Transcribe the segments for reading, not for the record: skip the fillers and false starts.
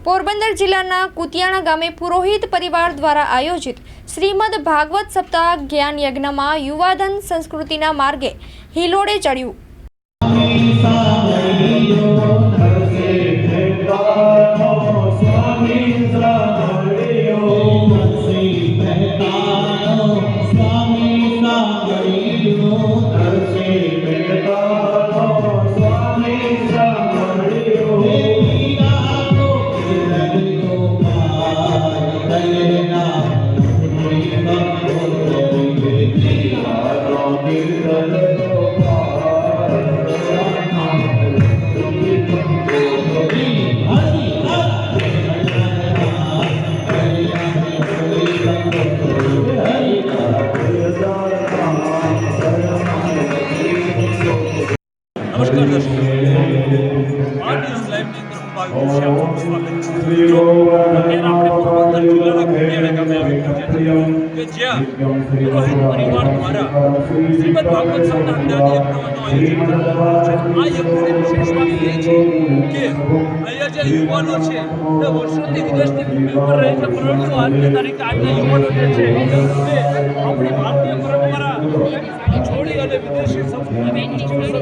પોરબંદર જિલ્લાના કુતિયાણા ગામે પુરોહિત પરિવાર દ્વારા આયોજિત શ્રીમદ ભાગવત સપ્તાહ જ્ઞાન યજ્ઞમાં યુવાધન સંસ્કૃતિના માર્ગે હિલોડે ચડ્યું। नमस्कार दर्शकों, आज इस लाइव ની અંદર હું ભાવિક સ્વાગત કરું છું। અત્યારે આપણે પોરબંદર જિલ્લાના કુતિયાણા ગામે આવી પહોંચ્યા કે જ્યાં પુરોહિત પરિવાર દ્વારા શ્રીમદ ભાગવત સપ્તાહ જ્ઞાન યજ્ઞનું આયોજન કરવામાં આવ્યું છે। આ યજ્ઞની વિશેષ વાત એ છે કે અહીંયા જે યુવાનો છે તે વર્ષોથી વિદેશની ભૂમિ ઉપર રહે છે, પરંતુ આજની તારીખે આજના યુવાનો જે છે તે આપણી ભારતીય પરંપરા છોડી અને વિદેશી સંસ્કૃતિનો અનુકરણ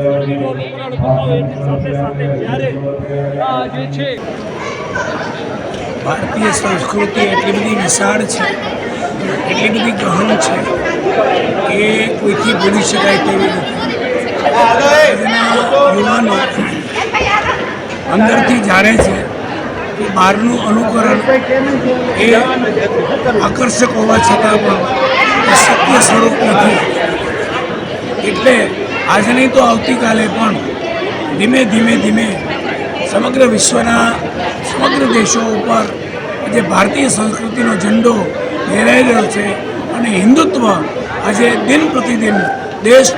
કરતા હોય છે। સાથે સાથે જ્યારે આ જે છે ભારતીય સંસ્કૃતિ એટલી બધી વિશાળ છે, એટલી બધી ગહન છે કે કોઈથી ભૂલી શકાય તેવી નથી। યુવાનો અંદરથી જાણે છે કે બહારનું અનુકરણ એ આકર્ષક હોવા છતાં પણ એ સત્ય સ્વરૂપ નથી, એટલે આજે નહીં તો આવતીકાલે પણ ધીમે ધીમે સમગ્ર વિશ્વના સમગ્ર દેશો ઉપર જે ભારતીય સંસ્કૃતિનો ઝંડો લહેરાઈ રહ્યો છે અને હિન્દુત્વ આજે દિન પ્રતિદિન દેશ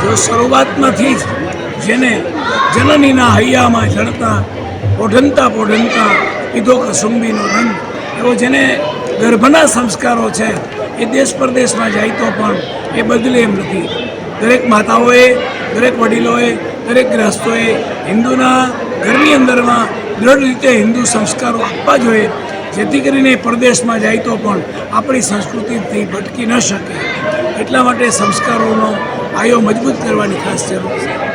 જો શરૂઆતમાંથી જ જેને જનનીના હૈયામાં જળતા પોઢનતા પીધો કસુંબીનો રંગ એવો જેને ગર્ભના સંસ્કારો છે એ દેશ પરદેશમાં જાય તો પણ એ બદલે એમ નથી। દરેક માતાઓએ, દરેક વડીલોએ, દરેક ગૃહસ્થોએ હિન્દુના ઘરની અંદરમાં દ્રઢ રીતે હિન્દુ સંસ્કારો આપવા જોઈએ, જેથી કરીને પરદેશમાં જાય તો પણ આપણી સંસ્કૃતિથી ભટકી ન શકે। એટલા માટે સંસ્કારોનો પાયો મજબૂત કરવાની ખાસ જરૂર છે।